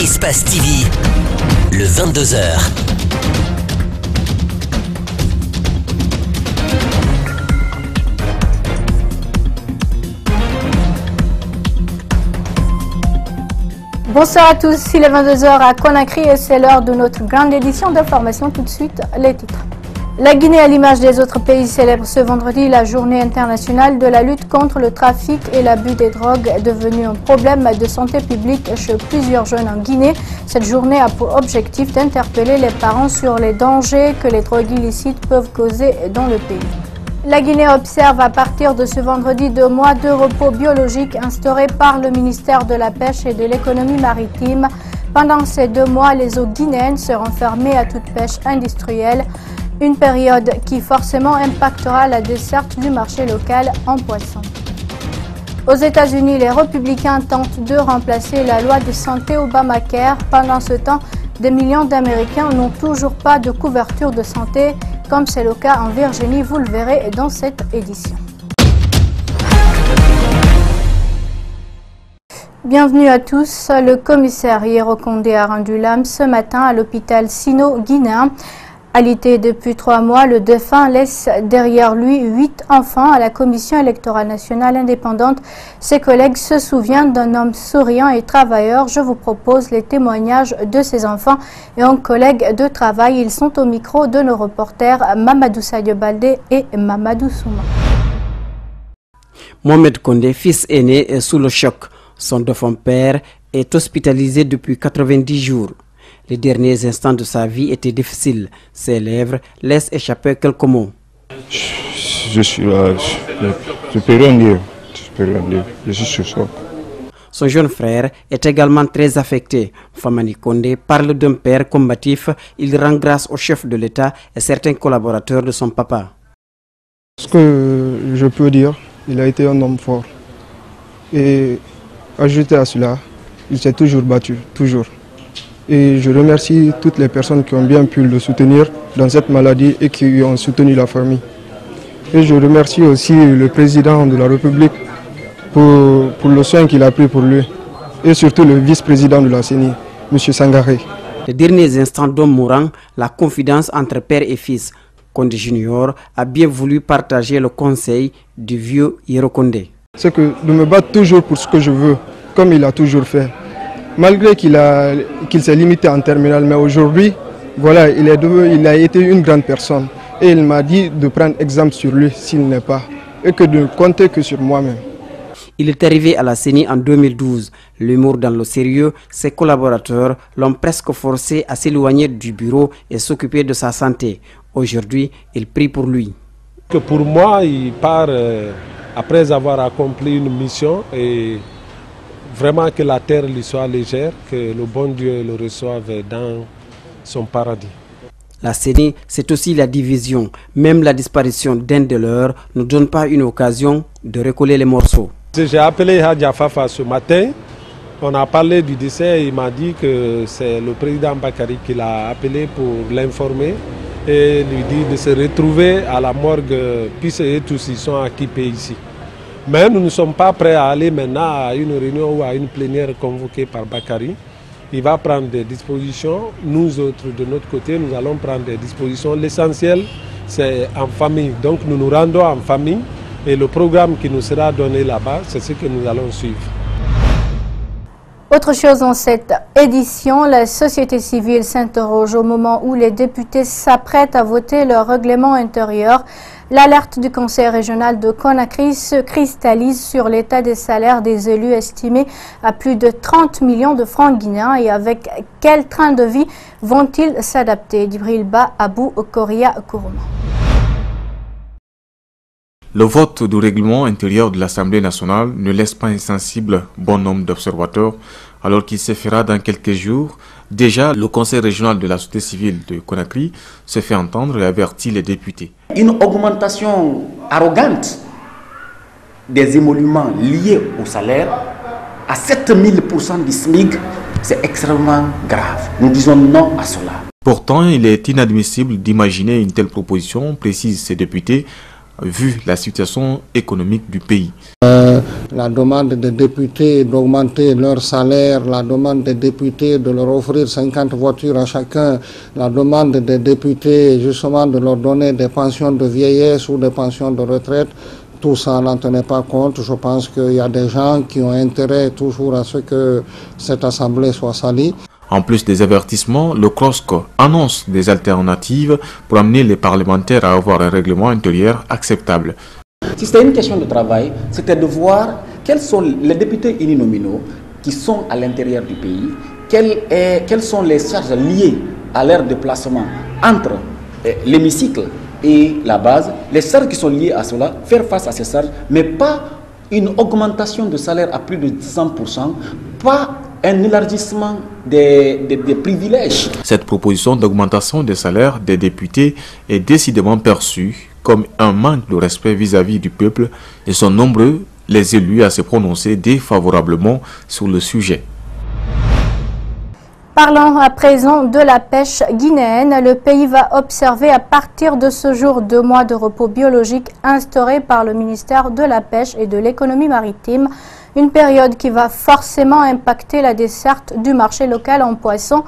Espace TV, le 22h. Bonsoir à tous, il est 22h à Conakry et c'est l'heure de notre grande édition d'information. Tout de suite, les titres. La Guinée, à l'image des autres pays, célèbre ce vendredi la journée internationale de la lutte contre le trafic et l'abus des drogues, devenu un problème de santé publique chez plusieurs jeunes en Guinée. Cette journée a pour objectif d'interpeller les parents sur les dangers que les drogues illicites peuvent causer dans le pays. La Guinée observe à partir de ce vendredi 2 mois de repos biologique instaurés par le ministère de la Pêche et de l'économie maritime. Pendant ces 2 mois, les eaux guinéennes seront fermées à toute pêche industrielle. Une période qui forcément impactera la desserte du marché local en poissons. Aux États-Unis, les républicains tentent de remplacer la loi de santé Obamacare. Pendant ce temps, des millions d'Américains n'ont toujours pas de couverture de santé, comme c'est le cas en Virginie, vous le verrez dans cette édition. Bienvenue à tous. Le commissaire Yero Condé a rendu l'âme ce matin à l'hôpital sino-guinéen. Alité depuis 3 mois, le défunt laisse derrière lui 8 enfants à la Commission électorale nationale indépendante. Ses collègues se souviennent d'un homme souriant et travailleur. Je vous propose les témoignages de ses enfants et un collègue de travail. Ils sont au micro de nos reporters Mamadou Sadio Baldé et Mamadou Souma. Mohamed Condé, fils aîné, est sous le choc. Son défunt père est hospitalisé depuis 90 jours. Les derniers instants de sa vie étaient difficiles. Ses lèvres laissent échapper quelques mots. Je suis là, je peux rien dire. Je suis sur ça. Son jeune frère est également très affecté. Famani Condé parle d'un père combatif. Il rend grâce au chef de l'État et certains collaborateurs de son papa. Ce que je peux dire, il a été un homme fort. Et ajouté à cela, il s'est toujours battu, toujours. Et je remercie toutes les personnes qui ont bien pu le soutenir dans cette maladie et qui ont soutenu la famille. Et je remercie aussi le président de la République pour le soin qu'il a pris pour lui. Et surtout le vice-président de la CENI, M. Sangaré. Les derniers instants d'homme mourant, la confidence entre père et fils. Condé Junior a bien voulu partager le conseil du vieux Yero Condé. C'est que de me battre toujours pour ce que je veux, comme il a toujours fait. Malgré qu'il s'est limité en terminale, mais aujourd'hui, voilà, il a été une grande personne. Et il m'a dit de prendre exemple sur lui s'il n'est pas, et que de ne compter que sur moi-même. Il est arrivé à la CENI en 2012. L'humour dans le sérieux, ses collaborateurs l'ont presque forcé à s'éloigner du bureau et s'occuper de sa santé. Aujourd'hui, il prie pour lui. Pour moi, il part après avoir accompli une mission et vraiment que la terre lui soit légère, que le bon Dieu le reçoive dans son paradis. La CENI, c'est aussi la division. Même la disparition d'un de leurs ne donne pas une occasion de recoller les morceaux. J'ai appelé Hadja Fafa ce matin. On a parlé du décès. Il m'a dit que c'est le président Bakary qui l'a appelé pour l'informer et lui dire de se retrouver à la morgue puisque tous ils sont équipés ici. Mais nous ne sommes pas prêts à aller maintenant à une réunion ou à une plénière convoquée par Bakary. Il va prendre des dispositions. Nous autres, de notre côté, nous allons prendre des dispositions. L'essentiel, c'est en famille. Donc nous nous rendons en famille et le programme qui nous sera donné là-bas, c'est ce que nous allons suivre. Autre chose dans cette édition, la société civile s'interroge au moment où les députés s'apprêtent à voter leur règlement intérieur. L'alerte du Conseil régional de Conakry se cristallise sur l'état des salaires des élus estimés à plus de 30 millions de francs guinéens et avec quel train de vie vont-ils s'adapter? Djibril Ba, Abou Koria Kourouma. Le vote du règlement intérieur de l'Assemblée nationale ne laisse pas insensible bon nombre d'observateurs alors qu'il se fera dans quelques jours. Déjà, le Conseil régional de la société civile de Conakry se fait entendre et avertit les députés. Une augmentation arrogante des émoluments liés au salaire à 7000% du SMIC, c'est extrêmement grave. Nous disons non à cela. Pourtant, il est inadmissible d'imaginer une telle proposition, précisent ces députés, vu la situation économique du pays. La demande des députés d'augmenter leur salaire, la demande des députés de leur offrir 50 voitures à chacun, la demande des députés justement de leur donner des pensions de vieillesse ou des pensions de retraite, tout ça n'en tenait pas compte. Je pense qu'il y a des gens qui ont intérêt toujours à ce que cette assemblée soit salie. En plus des avertissements, le CROSC annonce des alternatives pour amener les parlementaires à avoir un règlement intérieur acceptable. Si c'était une question de travail, c'était de voir quels sont les députés uninominaux qui sont à l'intérieur du pays, quelles sont les charges liées à leur déplacement entre l'hémicycle et la base, les charges qui sont liées à cela, faire face à ces charges, mais pas une augmentation de salaire à plus de 100%, pas un élargissement des privilèges. Cette proposition d'augmentation des salaires des députés est décidément perçue comme un manque de respect vis-à-vis du peuple et sont nombreux les élus à se prononcer défavorablement sur le sujet. Parlons à présent de la pêche guinéenne. Le pays va observer à partir de ce jour 2 mois de repos biologique instauré par le ministère de la Pêche et de l'Économie maritime. Une période qui va forcément impacter la desserte du marché local en poisson.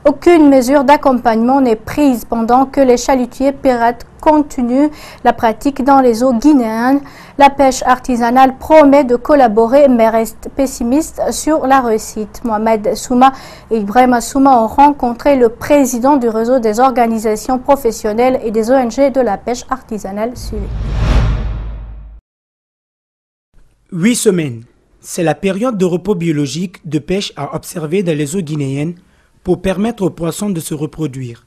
Aucune mesure d'accompagnement n'est prise pendant que les chalutiers pirates continuent la pratique dans les eaux guinéennes. La pêche artisanale promet de collaborer mais reste pessimiste sur la réussite. Mohamed Souma et Ibrahima Souma ont rencontré le président du réseau des organisations professionnelles et des ONG de la pêche artisanale suivie. 8 semaines. C'est la période de repos biologique de pêche à observer dans les eaux guinéennes pour permettre aux poissons de se reproduire.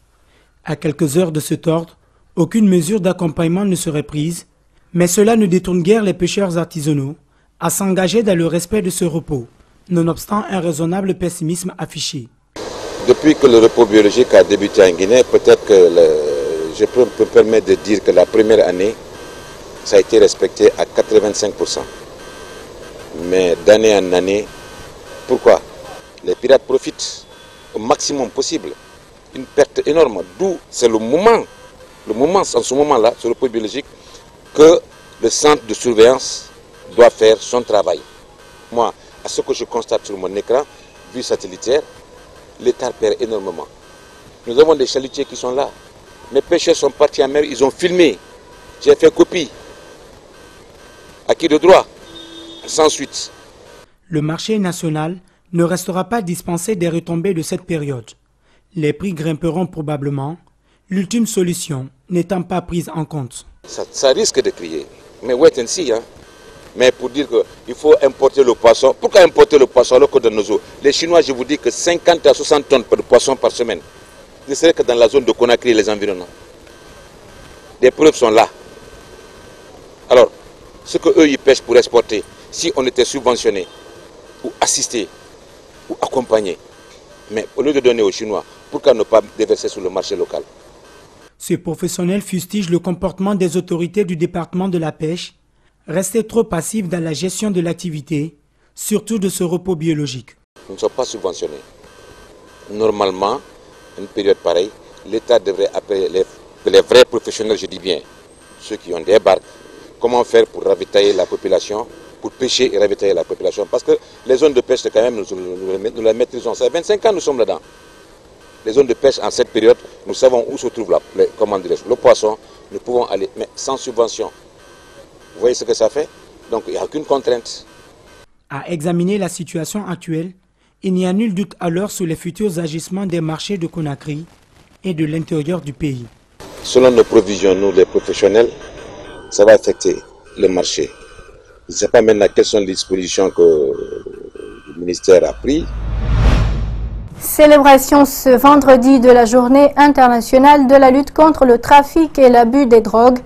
À quelques heures de cet ordre, aucune mesure d'accompagnement ne serait prise, mais cela ne détourne guère les pêcheurs artisanaux à s'engager dans le respect de ce repos, nonobstant un raisonnable pessimisme affiché. Depuis que le repos biologique a débuté en Guinée, peut-être que je peux me permettre de dire que la première année, ça a été respecté à 85%. Mais d'année en année, pourquoi? Les pirates profitent au maximum possible. Une perte énorme. D'où c'est le moment, en ce moment-là, sur le repos biologique, que le centre de surveillance doit faire son travail. Moi, à ce que je constate sur mon écran, vue satellitaire, l'État perd énormément. Nous avons des chalutiers qui sont là. Mes pêcheurs sont partis en mer, ils ont filmé. J'ai fait copie. À qui de droit? Sans suite. Le marché national ne restera pas dispensé des retombées de cette période. Les prix grimperont probablement, l'ultime solution n'étant pas prise en compte. Ça risque de crier, mais wait and see. Mais pour dire qu'il faut importer le poisson, pourquoi importer le poisson alors que dans nos eaux? Les Chinois, je vous dis que 50 à 60 tonnes de poisson par semaine, ne serait que dans la zone de Conakry et les environnants. Les preuves sont là. Alors, ce qu'eux ils pêchent pour exporter, si on était subventionné, ou assisté, ou accompagné, mais au lieu de donner aux Chinois, pourquoi ne pas déverser sur le marché local? Ce professionnel fustige le comportement des autorités du département de la pêche, restés trop passifs dans la gestion de l'activité, surtout de ce repos biologique. Nous ne sommes pas subventionnés. Normalement, une période pareille, l'État devrait appeler les vrais professionnels, je dis bien, ceux qui ont des barques, comment faire pour ravitailler la population, pour pêcher et ravitailler la population. Parce que les zones de pêche, quand même, nous la maîtrisons. Ça fait 25 ans nous sommes là-dedans. Les zones de pêche, en cette période, nous savons où se trouve le poisson. Nous pouvons aller, mais sans subvention. Vous voyez ce que ça fait? Donc il n'y a aucune contrainte. À examiner la situation actuelle, il n'y a nul doute alors sur les futurs agissements des marchés de Conakry et de l'intérieur du pays. Selon nos provisions, nous les professionnels, ça va affecter le marché. Je ne sais pas maintenant quelles sont les dispositions que le ministère a prises. Célébration ce vendredi de la journée internationale de la lutte contre le trafic et l'abus des drogues.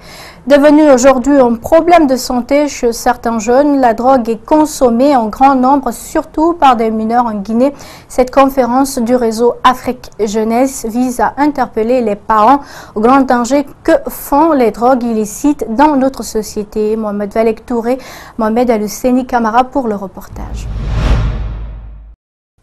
Devenu aujourd'hui un problème de santé chez certains jeunes, la drogue est consommée en grand nombre, surtout par des mineurs en Guinée. Cette conférence du réseau Afrique Jeunesse vise à interpeller les parents au grand danger que font les drogues illicites dans notre société. Mohamed Valek Touré, Mohamed Aluseni Kamara pour le reportage.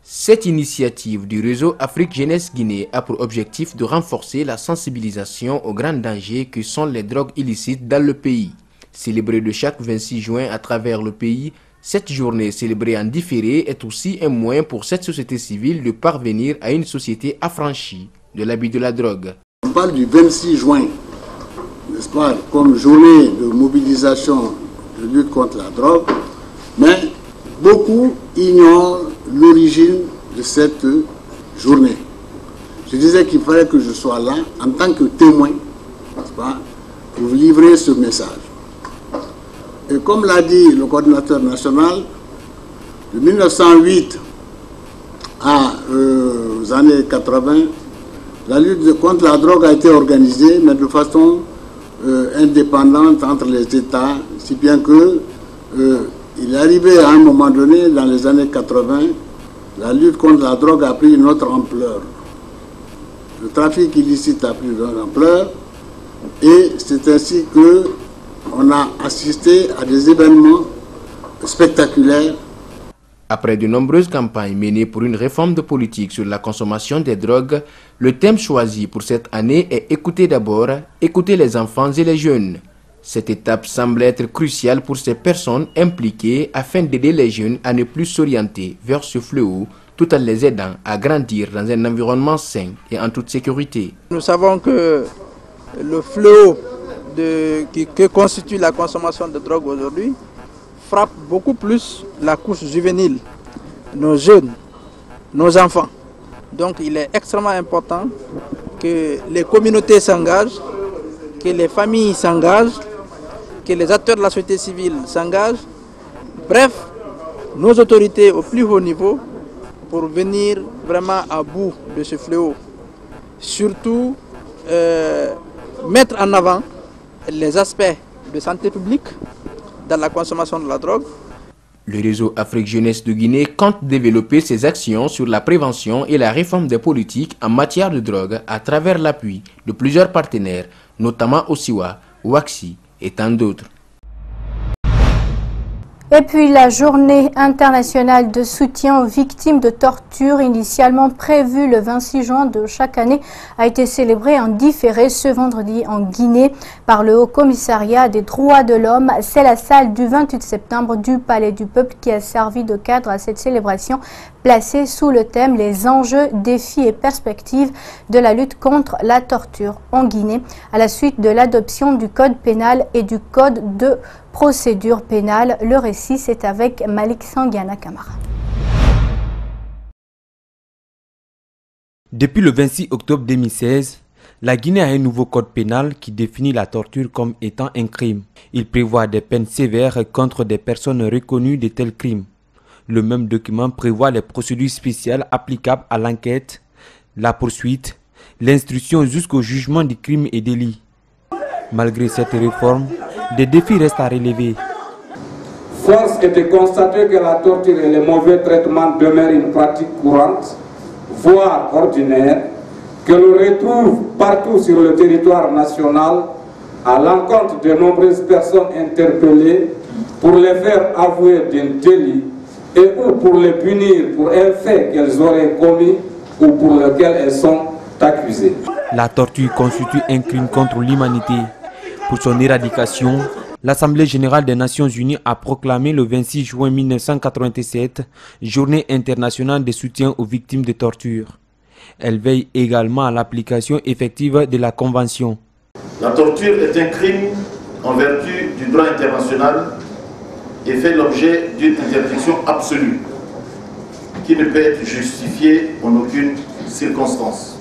Cette initiative du réseau Afrique Jeunesse Guinée a pour objectif de renforcer la sensibilisation aux grands dangers que sont les drogues illicites dans le pays. Célébrée de chaque 26 juin à travers le pays, cette journée célébrée en différé est aussi un moyen pour cette société civile de parvenir à une société affranchie de l'abus de la drogue. On parle du 26 juin, n'est-ce pas, comme journée de mobilisation de lutte contre la drogue, mais beaucoup ignorent l'origine de cette journée. Je disais qu'il fallait que je sois là en tant que témoin, n'est-ce pas, pour livrer ce message. Et comme l'a dit le coordinateur national, de 1908 aux années 80, la lutte contre la drogue a été organisée, mais de façon indépendante entre les États, si bien que il est arrivé à un moment donné, dans les années 80, la lutte contre la drogue a pris une autre ampleur. Le trafic illicite a pris une autre ampleur, et c'est ainsi que on a assisté à des événements spectaculaires. Après de nombreuses campagnes menées pour une réforme de politique sur la consommation des drogues, le thème choisi pour cette année est écouter d'abord, écouter les enfants et les jeunes. Cette étape semble être cruciale pour ces personnes impliquées afin d'aider les jeunes à ne plus s'orienter vers ce fléau tout en les aidant à grandir dans un environnement sain et en toute sécurité. Nous savons que le fléau que constitue la consommation de drogue aujourd'hui frappe beaucoup plus la couche juvénile, nos jeunes, nos enfants. Donc il est extrêmement important que les communautés s'engagent, que les familles s'engagent, que les acteurs de la société civile s'engagent, bref, nos autorités au plus haut niveau pour venir vraiment à bout de ce fléau. Surtout mettre en avant les aspects de santé publique dans la consommation de la drogue. Le réseau Afrique Jeunesse de Guinée compte développer ses actions sur la prévention et la réforme des politiques en matière de drogue à travers l'appui de plusieurs partenaires, notamment Osiwa, Waxi et tant d'autres. Et puis la journée internationale de soutien aux victimes de torture, initialement prévue le 26 juin de chaque année, a été célébrée en différé ce vendredi en Guinée par le Haut Commissariat des droits de l'homme. C'est la salle du 28 septembre du Palais du Peuple qui a servi de cadre à cette célébration placée sous le thème « Les enjeux, défis et perspectives de la lutte contre la torture en Guinée » à la suite de l'adoption du Code pénal et du Code de procédure pénale. Le récit, c'est avec Malik Sangiana Kamara. Depuis le 26 octobre 2016, la Guinée a un nouveau code pénal qui définit la torture comme étant un crime. Il prévoit des peines sévères contre des personnes reconnues de tels crimes. Le même document prévoit les procédures spéciales applicables à l'enquête, la poursuite, l'instruction jusqu'au jugement du crime et délit. Malgré cette réforme, des défis restent à relever. Force est de constater que la torture et les mauvais traitements demeurent une pratique courante, voire ordinaire, que l'on retrouve partout sur le territoire national à l'encontre de nombreuses personnes interpellées pour les faire avouer d'un délit et ou pour les punir pour un fait qu'elles auraient commis ou pour lequel elles sont accusées. La torture constitue un crime contre l'humanité. Pour son éradication, l'Assemblée générale des Nations unies a proclamé le 26 juin 1987 Journée internationale de soutien aux victimes de torture. Elle veille également à l'application effective de la Convention. La torture est un crime en vertu du droit international et fait l'objet d'une interdiction absolue qui ne peut être justifiée en aucune circonstance.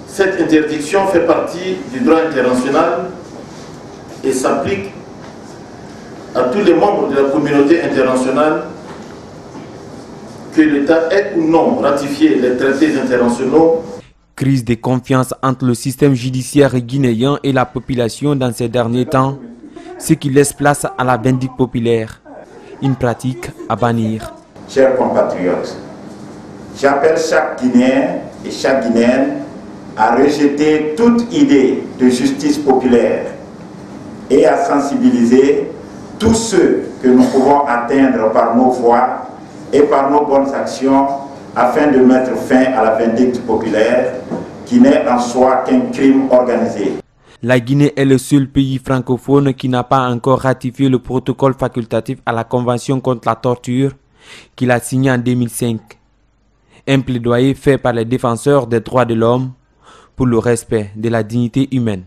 Cette interdiction fait partie du droit international et s'applique à tous les membres de la communauté internationale, que l'État ait ou non ratifié les traités internationaux. Crise de confiance entre le système judiciaire guinéen et la population dans ces derniers temps, ce qui laisse place à la vindicte populaire, une pratique à bannir. Chers compatriotes, j'appelle chaque Guinéen et chaque Guinéenne à rejeter toute idée de justice populaire et à sensibiliser tous ceux que nous pouvons atteindre par nos voix et par nos bonnes actions afin de mettre fin à la vindicte populaire qui n'est en soi qu'un crime organisé. La Guinée est le seul pays francophone qui n'a pas encore ratifié le protocole facultatif à la Convention contre la torture qu'il a signé en 2005. Un plaidoyer fait par les défenseurs des droits de l'homme pour le respect de la dignité humaine.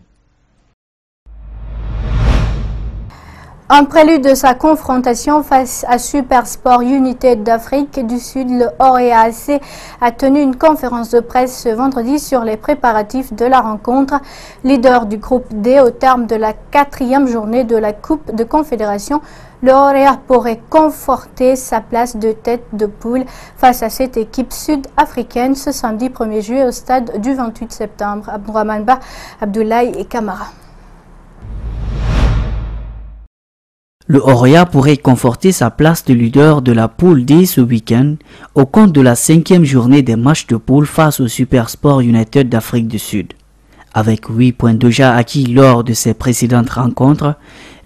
En prélude de sa confrontation face à Supersport United d'Afrique du Sud, le OREAC a tenu une conférence de presse ce vendredi sur les préparatifs de la rencontre. Leader du groupe D au terme de la 4e journée de la Coupe de Confédération, le OREA pourrait conforter sa place de tête de poule face à cette équipe sud-africaine ce samedi 1er juillet au stade du 28 septembre. Abdourahmane Ba, Abdoulaye et Kamara. Le OREA pourrait conforter sa place de leader de la poule D ce week-end au compte de la 5e journée des matchs de poule face au Supersport United d'Afrique du Sud. Avec 8 points déjà acquis lors de ses précédentes rencontres,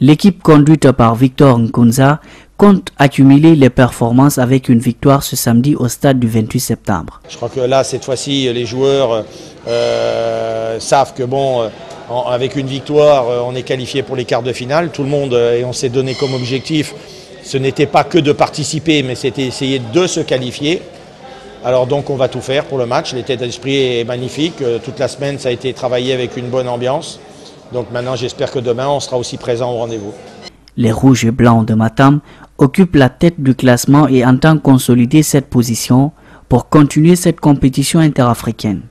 l'équipe conduite par Victor Nkunza compte accumuler les performances avec une victoire ce samedi au stade du 28 septembre. Je crois que là, cette fois-ci, les joueurs savent que bon, avec une victoire, on est qualifié pour les quarts de finale. Tout le monde, et on s'est donné comme objectif, ce n'était pas que de participer, mais c'était essayer de se qualifier. Alors donc on va tout faire pour le match. L'état d'esprit est magnifique. Toute la semaine, ça a été travaillé avec une bonne ambiance. Donc maintenant, j'espère que demain, on sera aussi présent au rendez-vous. Les Rouges et Blancs de Matam occupent la tête du classement et entendent consolider cette position pour continuer cette compétition interafricaine.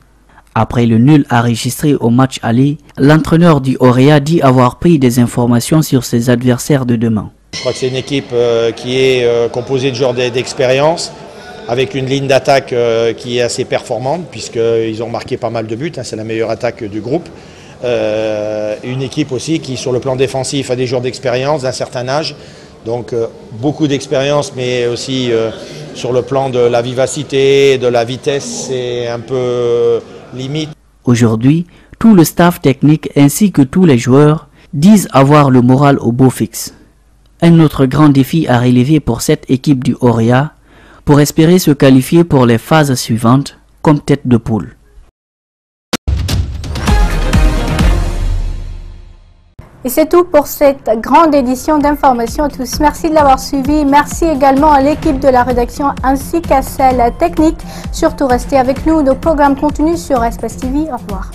Après le nul enregistré au match aller, l'entraîneur du OREA dit avoir pris des informations sur ses adversaires de demain. Je crois que c'est une équipe qui est composée de joueurs d'expérience, avec une ligne d'attaque qui est assez performante, puisqu'ils ont marqué pas mal de buts, hein, c'est la meilleure attaque du groupe. Une équipe aussi qui, sur le plan défensif, a des joueurs d'expérience d'un certain âge, donc beaucoup d'expérience, mais aussi sur le plan de la vivacité, de la vitesse, c'est un peu limite. Aujourd'hui, tout le staff technique ainsi que tous les joueurs disent avoir le moral au beau fixe. Un autre grand défi à relever pour cette équipe du OREA pour espérer se qualifier pour les phases suivantes comme tête de poule. Et c'est tout pour cette grande édition d'Information à tous. Merci de l'avoir suivi. Merci également à l'équipe de la rédaction ainsi qu'à celle technique. Surtout restez avec nous. Nos programmes continuent sur Espace TV. Au revoir.